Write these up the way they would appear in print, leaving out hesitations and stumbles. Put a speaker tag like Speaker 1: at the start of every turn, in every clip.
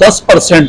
Speaker 1: 10%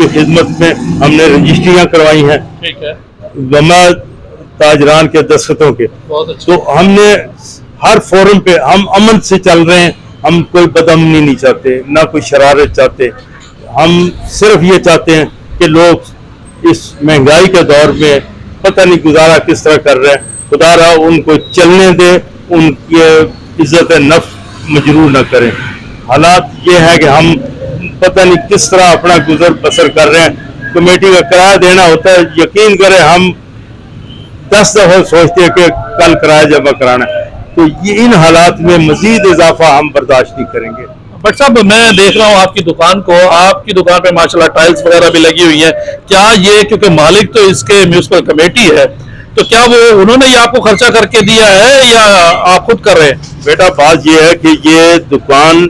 Speaker 2: کی خدمت میں ہم نے رجسٹریاں کروائی ہیں
Speaker 1: ٹھیک ہے،
Speaker 2: وما تاجران کے دستخطوں کے.
Speaker 1: بہت اچھا.
Speaker 2: تو ہم نے ہر فورم پہ ہم امن سے چل رہے ہیں. ہم کوئی بدامنی نہیں چاہتے، نہ کوئی شرارت چاہتے. ہم صرف یہ چاہتے ہیں کہ لوگ اس مہنگائی کے دور میں پتہ نہیں گزارا کس طرح کر رہے ہیں. خدا را ان کو چلنے دے، ان کی عزت نفس مجروح نہ کریں. حالات یہ ہے کہ ہم پتہ نہیں کس طرح اپنا گزر بسر کر رہے ہیں. کمیٹی کا کرایہ دینا ہوتا ہے، یقین کریں ہم 10 دفعہ سوچتے ہیں کہ کل کرایہ جمع کرانا ہے. تو یہ ان حالات میں مزید اضافہ ہم برداشت نہیں کریں گے.
Speaker 1: بٹ صاحب میں دیکھ رہا ہوں آپ کی دکان کو، آپ کی دکان پہ ماشاءاللہ ٹائلز وغیرہ بھی لگی ہوئی ہیں. کیا یہ کیونکہ مالک تو اس کے میونسپل کمیٹی ہے، تو کیا وہ انہوں نے یہ آپ کو خرچہ کر کے دیا ہے یا آپ خود کر رہے ہیں؟
Speaker 2: بیٹا بات یہ ہے کہ یہ دکان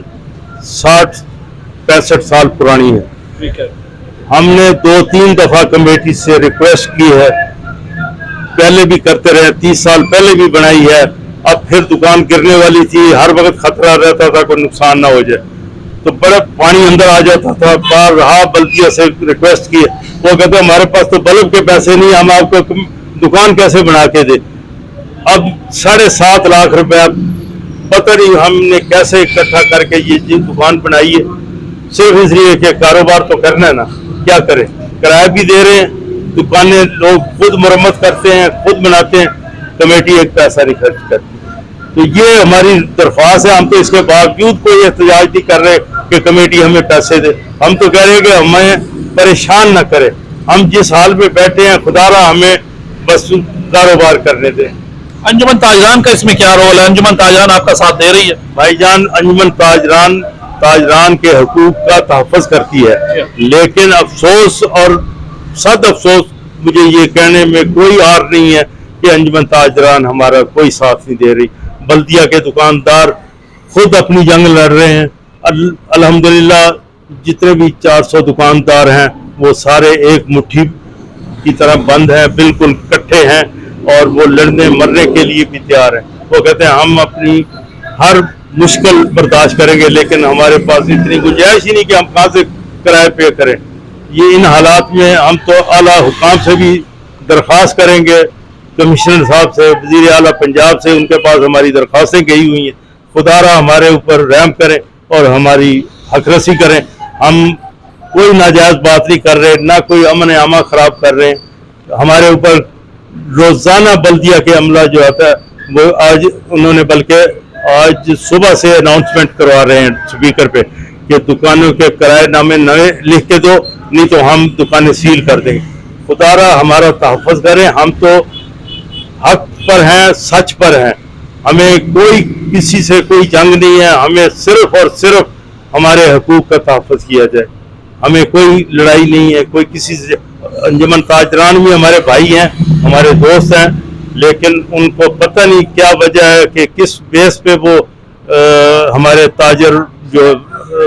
Speaker 2: 60-65 سال پرانی ہے.
Speaker 1: ٹھیک ہے.
Speaker 2: ہم نے 2-3 دفعہ کمیٹی سے ریکویسٹ کی ہے، پہلے بھی کرتے رہے، 30 سال پہلے بھی بنائی ہے. اب پھر دکان گرنے والی تھی، ہر وقت خطرہ رہتا تھا کوئی نقصان نہ ہو جائے، تو بڑا پانی اندر آ جاتا تھا. بار رہا بلدیہ سے ریکویسٹ کی، وہ کہتے ہیں ہمارے پاس تو بلب کے پیسے نہیں، ہم آپ کو دکان کیسے بنا کے دیں. اب 7.5 لاکھ روپے پتہ نہیں ہم نے کیسے اکٹھا کر کے یہ دکان بنائی ہے، صرف اس لیے کہ کاروبار تو کرنا ہے نا. کیا کریں، کرایہ بھی دے رہے ہیں، دکانیں لوگ خود مرمت کرتے ہیں، خود بناتے ہیں، کمیٹی ایک پیسہ نہیں خرچ کرتی. تو یہ ہماری درخواست ہے. ہم تو اس کے باوجود کوئی احتجاج نہیں کر رہے کہ کمیٹی ہمیں پیسے دے. ہم تو کہہ رہے ہیں کہ ہمیں پریشان نہ کرے. ہم جس حال میں بیٹھے ہیں خدا را ہمیں بس کاروبار کرنے دیں.
Speaker 1: انجمن تاجران کا اس میں کیا رول ہے؟ انجمن تاجران آپ کا ساتھ دے رہی ہے؟
Speaker 2: بھائی جان، انجمن تاجران کے حقوق کا تحفظ کرتی ہے، لیکن افسوس اور صد افسوس مجھے یہ کہنے میں کوئی عار نہیں ہے کہ انجمن تاجران ہمارا کوئی ساتھ نہیں دے رہی. بلدیہ کے دکاندار خود اپنی جنگ لڑ رہے ہیں. الحمدللہ جتنے بھی 400 دکاندار ہیں وہ سارے ایک مٹھی کی طرح بند ہیں، بالکل اکٹھے ہیں، اور وہ لڑنے مرنے کے لیے بھی تیار ہیں. وہ کہتے ہیں ہم اپنی ہر مشکل برداشت کریں گے، لیکن ہمارے پاس اتنی گنجائش ہی نہیں کہ ہم کہاں سے کرایہ پے کریں. یہ ان حالات میں ہم تو اعلیٰ حکام سے بھی درخواست کریں گے، کمشنر صاحب سے، وزیر اعلیٰ پنجاب سے، ان کے پاس ہماری درخواستیں گئی ہوئی ہیں. خدا را ہمارے اوپر رحم کریں اور ہماری حق رسی کریں. ہم کوئی ناجائز بات نہیں کر رہے، نہ کوئی امن عامہ خراب کر رہے ہیں. ہمارے اوپر روزانہ بلدیہ کے عملہ جو آتا ہے وہ آج انہوں نے بلکہ آج صبح سے اناؤنسمنٹ کروا رہے ہیں اسپیکر پہ کہ دکانوں کے کرائے نامے نئے لکھ کے دو، نہیں تو ہم دکانیں سیل کر دیں گے. خدا را ہمارا تحفظ کریں. ہم تو حق پر ہیں، سچ پر ہیں. ہمیں کوئی کسی سے کوئی جنگ نہیں ہے. ہمیں صرف اور صرف ہمارے حقوق کا تحفظ کیا جائے. ہمیں کوئی لڑائی نہیں ہے کوئی کسی سے. انجمن تاجران بھی ہمارے بھائی ہیں، ہمارے دوست ہیں، لیکن ان کو پتہ نہیں کیا وجہ ہے کہ کس بیس پہ وہ ہمارے تاجر جو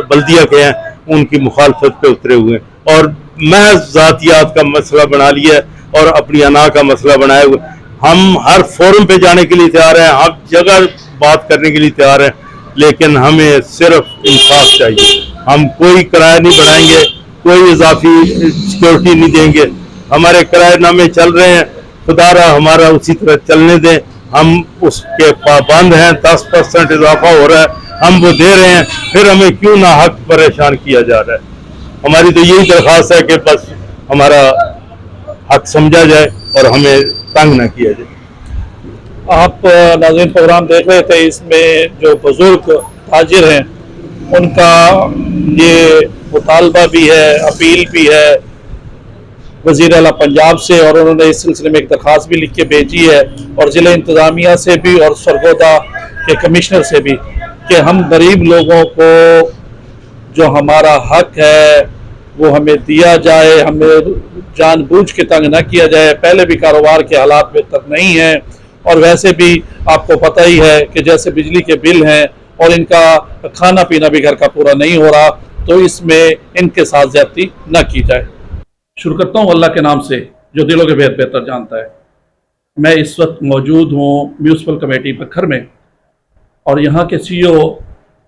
Speaker 2: بلدیہ کے ہیں ان کی مخالفت پہ اترے ہوئے ہیں، اور محض ذاتیات کا مسئلہ بنا لیا ہے اور اپنی انا کا مسئلہ بنائے ہوئے. ہم ہر فورم پہ جانے کے لیے تیار ہیں، ہر جگہ بات کرنے کے لیے تیار ہیں، لیکن ہمیں صرف انصاف چاہیے. ہم کوئی کرایہ نہیں بڑھائیں گے، کوئی اضافی سیکورٹی نہیں دیں گے. ہمارے کرایہ نامے چل رہے ہیں، خدا را ہمارا اسی طرح چلنے دیں. ہم اس کے پابند ہیں. 10% اضافہ ہو رہا ہے، ہم وہ دے رہے ہیں، پھر ہمیں کیوں نہ حق پریشان کیا جا رہا ہے. ہماری تو یہی درخواست ہے کہ بس ہمارا حق سمجھا جائے اور ہمیں تنگ نہ کیا جائے.
Speaker 1: آپ ناظرین پروگرام دیکھ رہے تھے، اس میں جو بزرگ تاجر ہیں ان کا یہ مطالبہ بھی ہے، اپیل بھی ہے وزیر اعلیٰ پنجاب سے، اور انہوں نے اس سلسلے میں ایک درخواست بھی لکھ کے بھیجی ہے، اور ضلع انتظامیہ سے بھی اور سرگودا کے کمشنر سے بھی، کہ ہم غریب لوگوں کو جو ہمارا حق ہے وہ ہمیں دیا جائے، ہمیں جان بوجھ کے تنگ نہ کیا جائے. پہلے بھی کاروبار کے حالات بہتر نہیں ہیں، اور ویسے بھی آپ کو پتہ ہی ہے کہ جیسے بجلی کے بل ہیں اور ان کا کھانا پینا بھی گھر کا پورا نہیں ہو رہا، تو اس میں ان کے ساتھ زیادتی نہ کی جائے. شروع کرتا ہوں اللہ کے نام سے جو دلوں کے بھید بہتر جانتا ہے. میں اس وقت موجود ہوں میونسپل کمیٹی بکھر میں، اور یہاں کے سی او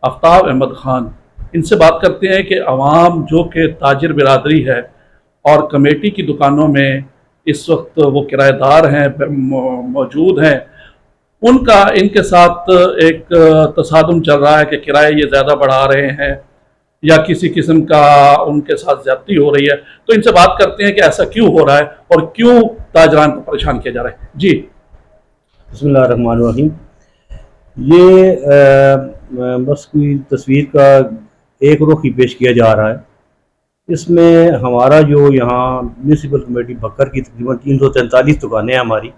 Speaker 1: آفتاب احمد خان، ان سے بات کرتے ہیں کہ عوام جو کہ تاجر برادری ہے اور کمیٹی کی دکانوں میں اس وقت وہ کرایہ دار ہیں موجود ہیں، ان کا ان کے ساتھ ایک تصادم چل رہا ہے کہ کرایہ یہ زیادہ بڑھا رہے ہیں یا کسی قسم کا ان کے ساتھ زیادتی ہو رہی ہے. تو ان سے بات کرتے ہیں کہ ایسا کیوں ہو رہا ہے اور کیوں تاجران کو پریشان کیا جا رہا ہے. جی
Speaker 3: بسم اللہ الرحمن الرحیم. یہ بس کوئی تصویر کا ایک رخ ہی پیش کیا جا رہا ہے. اس میں ہمارا جو یہاں میونسپل کمیٹی بھکر کی تقریباً 343 دکانیں ہیں ہماری،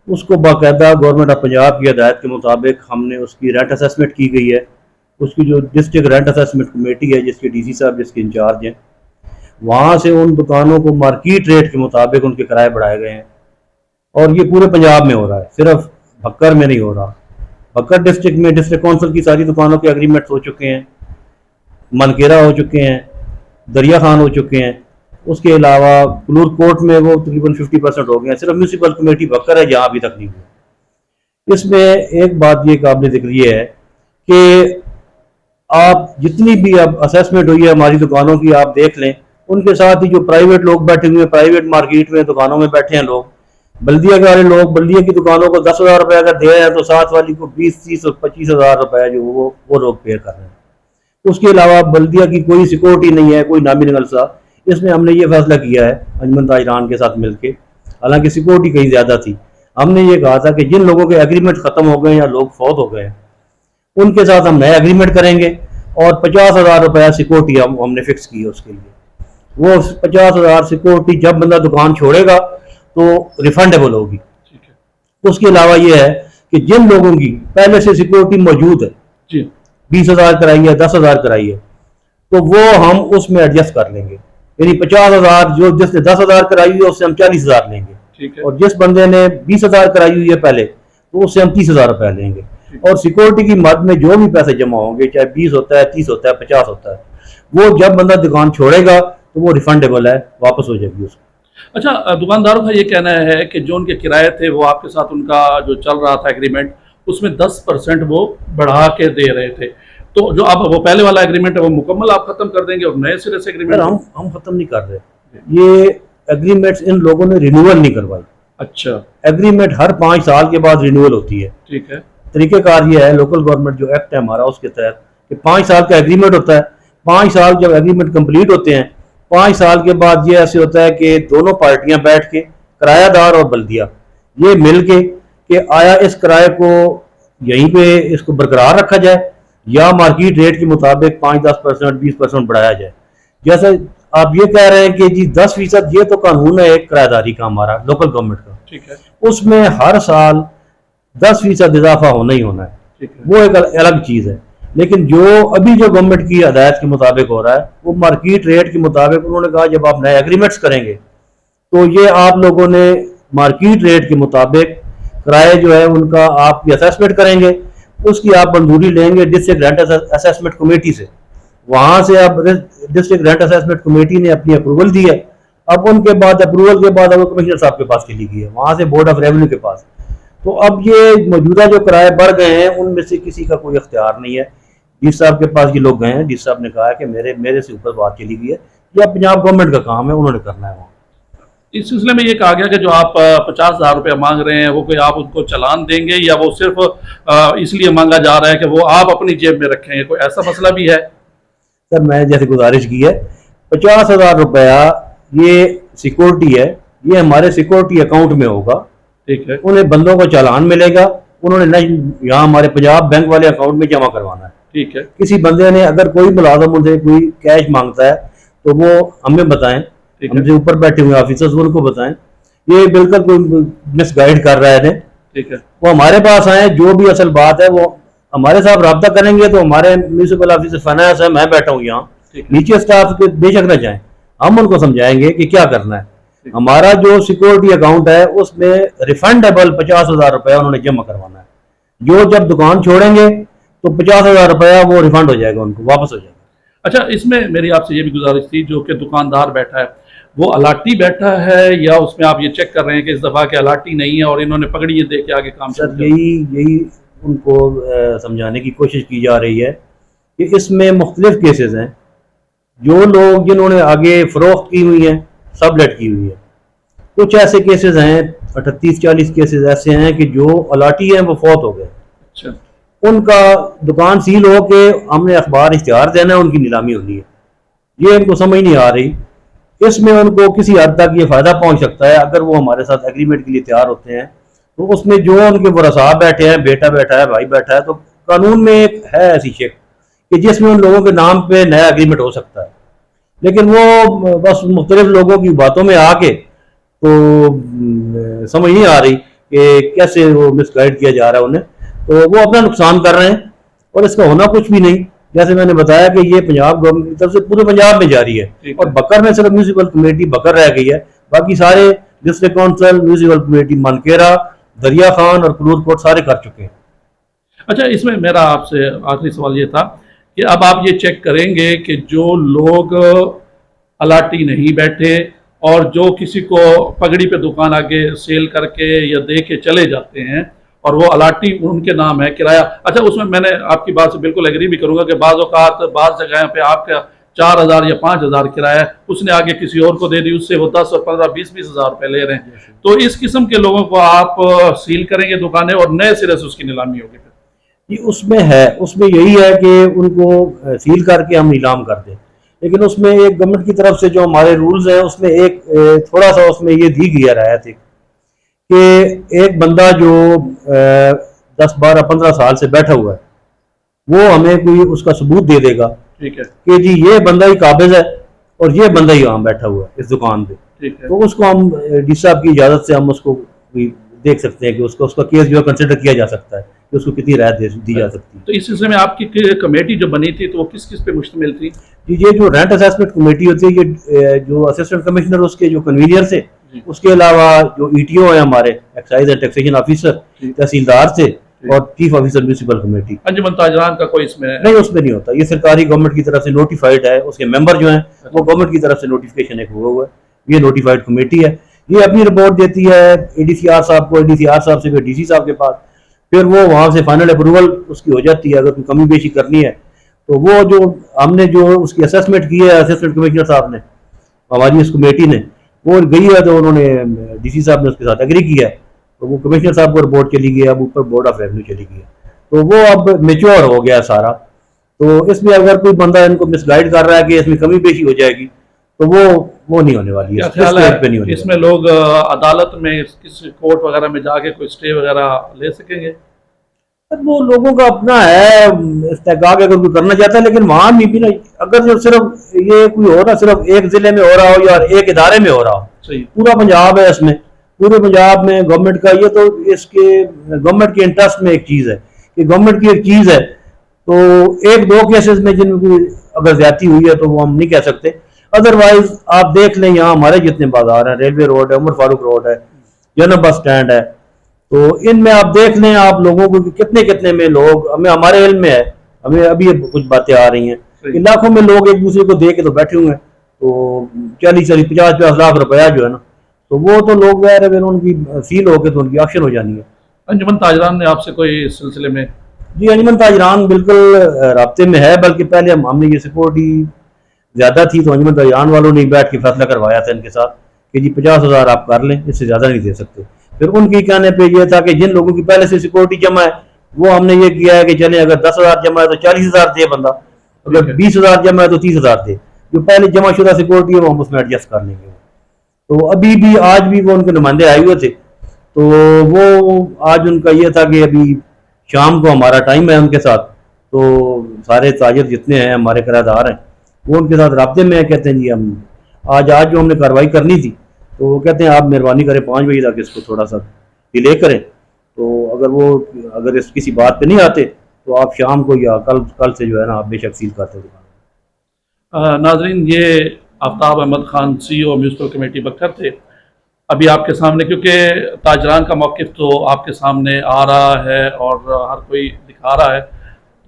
Speaker 3: اس کو باقاعدہ گورنمنٹ آف پنجاب کی ہدایت کے مطابق ہم نے اس کی رینٹ اسیسمنٹ کی گئی ہے. اس کی جو ڈسٹرکٹ رینٹ اسیسمنٹ کمیٹی ہے جس کے ڈی سی صاحب جس کے انچارج ہیں، وہاں سے ان دکانوں کو مارکیٹ ریٹ کے مطابق ان کے کرائے بڑھائے گئے ہیں. اور یہ پورے پنجاب میں ہو رہا ہے، صرف بھکر میں نہیں ہو رہا. بھکر ڈسٹرکٹ میں ڈسٹرکٹ کونسل کی ساری دکانوں کے اگریمنٹ ہو چکے ہیں، منکیرا ہو چکے ہیں، دریا خان ہو چکے ہیں. اس کے علاوہ کلور کوٹ میں وہ تقریباً 50% ہو گئے ہیں. صرف میونسپل کمیٹی بھکر ہے جہاں ابھی تک نہیں ہوئی. اس میں ایک بات یہ قابل ذکر یہ ہے کہ آپ جتنی بھی اب اسیسمنٹ ہوئی ہے ہماری دکانوں کی آپ دیکھ لیں، ان کے ساتھ ہی جو پرائیویٹ لوگ بیٹھے ہوئے ہیں، پرائیویٹ مارکیٹ میں دکانوں میں بیٹھے ہیں لوگ، بلدیہ کے والے لوگ بلدیہ کی دکانوں کو 10,000 روپے اگر دے رہے ہیں تو ساتھ والی کو 20, 30 اور 25,000 روپے جو وہ لوگ پے کر رہے ہیں. اس کے علاوہ بلدیہ کی کوئی سیکورٹی نہیں ہے، کوئی نامی نگلسا. اس میں ہم نے یہ فیصلہ کیا ہے انجمن تاجران کے ساتھ مل کے، حالانکہ سیکورٹی کہیں زیادہ تھی. ہم نے یہ کہا تھا کہ جن لوگوں کے ایگریمنٹ ختم ہو گئے یا لوگ فوت ہو گئے ہیں ان کے ساتھ ہم نئے ایگریمنٹ کریں گے، اور 50,000 روپیہ سیکورٹی ہم نے فکس کی ہے اس کے لیے. وہ 50,000 سیکورٹی جب بندہ دکان چھوڑے گا تو ریفنڈیبل ہوگی. اس کے علاوہ یہ ہے کہ جن لوگوں کی پہلے سے سیکورٹی موجود ہے، 20,000 کرائی ہے، 10,000 کرائی ہے، تو وہ ہم اس میں ایڈجسٹ کر لیں گے. یعنی 50,000 جو جس نے 10,000 کرائی ہوئی ہے اس سے ہم 40,000 لیں گے، اور جس بندے نے 20,000 کرائی ہوئی ہے پہلے تو اس سے ہم 30,000 روپے لیں گے. اور سیکورٹی کی مد میں جو بھی پیسے جمع ہوں گے، چاہے 20 ہوتا ہے، 30 ہوتا ہے، 50 ہوتا ہے، وہ جب بندہ دکان چھوڑے گا تو وہ ریفنڈیبل ہے، واپس ہو جائے گی اس کو.
Speaker 1: اچھا، دکانداروں کا یہ کہنا ہے کہ جو ان کے کرائے تھے وہ آپ کے ساتھ ان کا جو چل رہا تھا ایگریمنٹ، اس میں 10% وہ بڑھا کے دے رہے تھے. تو جو اب وہ پہلے والا ایگریمنٹ ہے وہ مکمل آپ ختم کر دیں گے اور نئے سرے سے ایگریمنٹ؟
Speaker 3: ہم ختم نہیں کر رہے. یہ ایگریمنٹ ان لوگوں نے رینیول نہیں کروائی.
Speaker 1: اچھا،
Speaker 3: ایگریمنٹ ہر 5 سال کے بعد رینیول ہوتی ہے.
Speaker 1: ٹھیک ہے.
Speaker 3: طریقہ کار یہ ہے، لوکل گورنمنٹ جو ایکٹ ہے ہمارا اس کے تحت کہ 5 سال کا ایگریمنٹ ہوتا ہے. 5 سال جب ایگریمنٹ کمپلیٹ ہوتے ہیں، 5 سال کے بعد یہ ایسے ہوتا ہے کہ دونوں پارٹیاں بیٹھ کے، کرایہ دار اور بلدیہ، یہ مل کے کہ آیا اس کرائے کو یہیں پہ اس کو برقرار رکھا جائے یا مارکیٹ ریٹ کے مطابق 5-10%، 20% بڑھایا جائے. جیسے آپ یہ کہہ رہے ہیں کہ جی 10%، یہ تو قانون ہے ایک کرایہ داری کا ہمارا لوکل گورنمنٹ کا،
Speaker 1: ٹھیک ہے،
Speaker 3: اس میں ہر سال 10% اضافہ ہونا ہی ہونا ہے، وہ ایک الگ چیز ہے. لیکن جو ابھی جو گورنمنٹ کی ہدایت کے مطابق ہو رہا ہے وہ مارکیٹ ریٹ کے مطابق. انہوں نے کہا جب آپ نئے ایگریمنٹس کریں گے تو یہ آپ لوگوں نے مارکیٹ ریٹ کے مطابق کرائے جو ہے ان کا آپ کی اسیسمنٹ کریں گے، اس کی آپ منظوری لیں گے ڈسٹرکٹ رینٹ اسیسمنٹ کمیٹی سے. وہاں سے اب ڈسٹرکٹ رینٹ اسیسمنٹ کمیٹی نے اپنی اپروول دی ہے. اب ان کے بعد اپروول کے بعد اب کمشنر صاحب کے پاس چلی گئی ہے، وہاں سے بورڈ آف ریونیو کے پاس. تو اب یہ موجودہ جو کرائے بڑھ گئے ہیں ان میں سے کسی کا کوئی اختیار نہیں ہے. ڈی صاحب کے پاس یہ لوگ گئے ہیں، ڈی صاحب نے کہا ہے کہ میرے سے اوپر بات چلی گئی ہے، یہ پنجاب گورنمنٹ کا کام ہے، انہوں نے کرنا ہے. وہاں
Speaker 1: اس سلسلے میں یہ کہا گیا کہ جو آپ 50,000 روپے مانگ رہے ہیں وہ کوئی آپ ان کو چلان دیں گے یا وہ صرف اس لیے مانگا جا رہا ہے کہ وہ آپ اپنی جیب میں رکھیں گے؟ کوئی ایسا مسئلہ بھی ہے؟
Speaker 3: سر میں جیسے گزارش کی ہے، 50,000 روپیہ یہ سیکورٹی ہے، یہ ہمارے سیکورٹی اکاؤنٹ میں ہوگا.
Speaker 1: ٹھیک ہے.
Speaker 3: انہیں بندوں کو چالان ملے گا، انہوں نے یہاں ہمارے پنجاب بینک والے اکاؤنٹ میں جمع کروانا ہے.
Speaker 1: ٹھیک ہے.
Speaker 3: کسی بندے نے اگر کوئی ملازم ان سے کوئی کیش مانگتا ہے تو وہ ہمیں بتائیں، ہم سے اوپر بیٹھے ہوئے آفیسرز ان کو بتائیں. یہ بالکل کوئی مس گائیڈ کر رہا ہے انہیں.
Speaker 1: ٹھیک ہے.
Speaker 3: وہ ہمارے پاس آئیں، جو بھی اصل بات ہے وہ ہمارے ساتھ رابطہ کریں گے. تو ہمارے میونسپل آفیسر فائنانس ہے، میں بیٹھا ہوں یہاں، نیچے اسٹاف کے بے شک نہ جائیں، ہم ان کو سمجھائیں گے کہ کیا کرنا ہے. ہمارا جو سیکورٹی اکاؤنٹ ہے اس میں ریفنڈیبل 50,000 روپیہ انہوں نے جمع کروانا ہے. جو جب دکان چھوڑیں گے تو 50,000 روپیہ وہ ریفنڈ ہو جائے گا، ان کو واپس ہو جائے گا.
Speaker 1: اچھا، اس میں میری آپ سے یہ بھی گزارش تھی، جو کہ دکاندار بیٹھا ہے وہ الاٹی بیٹھا ہے یا اس میں آپ یہ چیک کر رہے ہیں کہ اس دفعہ کے الاٹی نہیں ہے اور انہوں نے پگڑی دے کے آگے کام
Speaker 3: سر یہی ان کو سمجھانے کی کوشش کی جا رہی ہے کہ اس میں مختلف کیسز ہیں. جو لوگ جنہوں نے آگے فروخت کی ہوئی ہیں سب لیٹ کی ہوئی ہے. کچھ ایسے کیسز ہیں 38-40 کیسز ایسے ہیں کہ جو الاٹی ہیں وہ فوت ہو گئے.
Speaker 1: اچھا.
Speaker 3: ان کا دکان سیل ہو کے ہم نے اخبار اشتہار دینا ہے, ان کی نیلامی ہونی ہے. یہ ان کو سمجھ نہیں آ رہی. اس میں ان کو کسی حد تک یہ فائدہ پہنچ سکتا ہے اگر وہ ہمارے ساتھ ایگریمنٹ کے لیے تیار ہوتے ہیں. تو اس میں جو ان کے ورثاء بیٹھے ہیں, بیٹا بیٹھا ہے, بھائی بیٹھا ہے, تو قانون میں ایک ہے ایسی شک کہ جس میں ان لوگوں کے نام پہ نیا ایگریمنٹ ہو سکتا ہے. لیکن وہ بس مختلف لوگوں کی باتوں میں آ کے تو سمجھ نہیں آ رہی کہ کیسے وہ مس گائیڈ کیا جا رہا ہے انہیں. تو وہ اپنا نقصان کر رہے ہیں اور اس کا ہونا کچھ بھی نہیں. جیسے میں نے بتایا کہ یہ پنجاب گورنمنٹ کی طرف سے پورے پنجاب میں جاری ہے, اور بکر میں صرف میونسپل کمیٹی بکر رہ گئی ہے, باقی سارے ڈسٹرکٹ کونسل, میونسپل کمیٹی منکیرا, دریا خان اور کلور کوٹ سارے کر چکے ہیں.
Speaker 1: اچھا, اس میں میرا آپ سے آخری سوال یہ تھا کہ اب آپ یہ چیک کریں گے کہ جو لوگ الاٹی نہیں بیٹھے اور جو کسی کو پگڑی پہ دکان آگے سیل کر کے یا دے کے چلے جاتے ہیں اور وہ الاٹی ان کے نام ہے کرایہ. اچھا, اس میں نے آپ کی بات سے بالکل ایگری بھی کروں گا کہ بعض اوقات بعض جگہ پہ آپ کا 4,000 یا 5,000 کرایہ ہے, اس نے آگے کسی اور کو دے دی, اس سے وہ 10 اور 15, 20 ہزار روپے لے رہے ہیں. تو اس قسم کے لوگوں کو آپ سیل کریں گے دکانیں اور نئے سرے سے اس کی نیلامی ہوگی.
Speaker 3: جی اس میں ہے, اس میں یہی ہے کہ ان کو سیل کر کے ہم نیلام کر دیں. لیکن اس میں ایک گورنمنٹ کی طرف سے جو ہمارے رولز ہیں اس میں ایک تھوڑا سا اس میں یہ دی گئی ہے رعایت کہ ایک بندہ جو 10, 12, 15 سال سے بیٹھا ہوا ہے وہ ہمیں کوئی اس کا ثبوت دے دے گا کہ جی یہ بندہ ہی قابض ہے اور یہ بندہ ہی وہاں بیٹھا ہوا ہے اس دکان پہ. تو اس کو ہم ڈی صاحب کی اجازت سے ہم اس کو دیکھ سکتے ہیں کہ اس کا کیس جو ہے کنسیڈر کیا جا سکتا ہے کہ اس کو کتنی رعایت دی جا سکتی ہے.
Speaker 1: تو اس سلسلے میں آپ کی کمیٹی جو بنی تھی تو وہ کس کس پہ مشتمل تھی؟
Speaker 3: جی یہ جو رینٹ اسیسمنٹ کمیٹی ہوتی ہے, یہ جو اسسٹنٹ کمشنر اس کے جو کنوینئر سے, اس کے علاوہ جو ای ٹی او ہیں ہمارے ایکسائز اینڈ ٹیکسیشن آفیسر, تحصیلدار سے, اور چیف آفیسر میونسپل کمیٹی.
Speaker 1: انجمن تاجران کا کوئی اس میں
Speaker 3: نہیں, اس میں نہیں ہوتا. یہ سرکاری گورنمنٹ کی طرف سے نوٹیفائڈ ہے, اس کے ممبر جو ہیں وہ گورنمنٹ کی طرف سے نوٹیفیکیشن ایک ہوا ہوا ہے. یہ نوٹیفائڈ کمیٹی ہے, یہ اپنی رپورٹ دیتی ہے اے ڈی سی آر صاحب کو, اے ڈی سی آر صاحب سے پھر ڈی سی صاحب کے پاس, پھر وہ وہاں سے فائنل اپروول اس کی ہو جاتی ہے. اگر کوئی کمی بیشی کرنی ہے تو وہ جو ہم نے جو اس کی اسسمنٹ کی ہے اسسٹنٹ کمشنر صاحب نے, ہماری اس کمیٹی نے, وہ گئی ہے تو انہوں نے ڈی سی صاحب نے اس کے ساتھ ایگری کیا ہے, تو وہ کمشنر صاحب کو رپورٹ چلی گئی, اب اوپر بورڈ آف ریونیو چلی گئی ہے, تو وہ اب میچور ہو گیا سارا. تو اس میں اگر کوئی بندہ ان کو مس گائیڈ کر رہا ہے کہ اس میں کمی بیشی ہو جائے گی تو وہ نہیں ہونے والی ہے.
Speaker 1: اس میں لوگ عدالت میں کسی کورٹ وغیرہ میں جا کے کوئی اسٹے وغیرہ لے سکیں گے؟
Speaker 3: وہ لوگوں کا اپنا ہے استحقاق اگر کوئی کرنا چاہتا ہے, لیکن وہاں بھی نا اگر جو صرف یہ کوئی ہو رہا صرف ایک ضلع میں ہو رہا ہو یا ایک ادارے میں ہو رہا ہو, پورا پنجاب ہے اس میں, پورے پنجاب میں گورنمنٹ کا یہ, تو اس کے گورنمنٹ کے انٹرسٹ میں ایک چیز ہے کہ گورنمنٹ کی ایک چیز ہے. تو 1-2 کیسز میں جن میں اگر زیادتی ہوئی ہے تو وہ ہم نہیں کہہ سکتے. ادروائز آپ دیکھ لیں یہاں ہمارے جتنے بازار ہیں, ریلوے روڈ ہے, عمر فاروق روڈ ہے, جنرل بس سٹینڈ ہے, تو ان میں آپ دیکھ لیں آپ لوگوں کو کتنے میں لوگ, ہمارے علم میں ہے, ہمیں ابھی کچھ باتیں آ رہی ہیں کہ لاکھوں میں لوگ ایک دوسرے کو دے کے تو بیٹھے ہوئے ہیں, تو 40-50 لاکھ روپیہ جو ہے نا, تو وہ تو لوگ ان کی سیل ہو کے تو ان کی آکشن ہو جانی ہے.
Speaker 1: انجمن تاجران نے آپ سے کوئی اس سلسلے میں؟
Speaker 3: جی انجمن تاجران بالکل رابطے میں ہے, بلکہ پہلے ہم نے یہ سیکورٹی زیادہ تھی تو انجمن تاجران والوں نے بیٹھ کے فیصلہ کروایا تھا ان کے ساتھ کہ جی 50,000 آپ کر لیں, اس سے زیادہ نہیں دے سکتے. پھر ان کی کہنے پہ یہ تھا کہ جن لوگوں کی پہلے سے سیکورٹی جمع ہے وہ ہم نے یہ کیا ہے کہ چلیں اگر 10,000 جمع ہے تو 40,000 دے بندہ, اگر 20,000 جمع ہے تو 30,000 دے, جو پہلے جمع شدہ سیکورٹی ہے وہ ہم اس میں ایڈجسٹ کر لیں گے. تو ابھی بھی آج بھی وہ ان کے نمائندے آئے ہوئے تھے, تو وہ آج ان کا یہ تھا کہ ابھی شام کو ہمارا ٹائم ہے ان کے ساتھ, تو سارے تاجر جتنے ہیں ہمارے کرایہ دار ہیں وہ ان کے ساتھ رابطے میں ہیں. کہتے ہیں جی ہم آج جو ہم نے کارروائی کرنی تھی تو وہ کہتے ہیں آپ مہربانی کریں 5 بجے تک اس کو تھوڑا سا ڈیلے کریں, تو اگر اس کسی بات پہ نہیں آتے تو آپ شام کو یا کل سے جو ہے نا آپ بے شک سیل کرتے دکان.
Speaker 1: ناظرین, یہ آفتاب احمد خان سی او میونسپل کمیٹی بکر تھے. ابھی آپ کے سامنے کیونکہ تاجران کا موقف تو آپ کے سامنے آ رہا ہے اور ہر کوئی دکھا رہا ہے,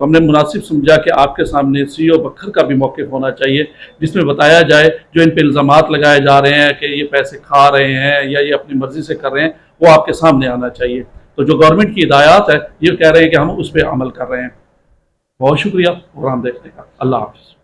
Speaker 1: تو ہم نے مناسب سمجھا کہ آپ کے سامنے سی او بکر کا بھی موقف ہونا چاہیے جس میں بتایا جائے جو ان پہ الزامات لگائے جا رہے ہیں کہ یہ پیسے کھا رہے ہیں یا یہ اپنی مرضی سے کر رہے ہیں, وہ آپ کے سامنے آنا چاہیے. تو جو گورنمنٹ کی ہدایات ہے یہ کہہ رہے ہیں کہ ہم اس پہ عمل کر رہے ہیں. بہت شکریہ پروگرام دیکھنے کا. اللہ حافظ.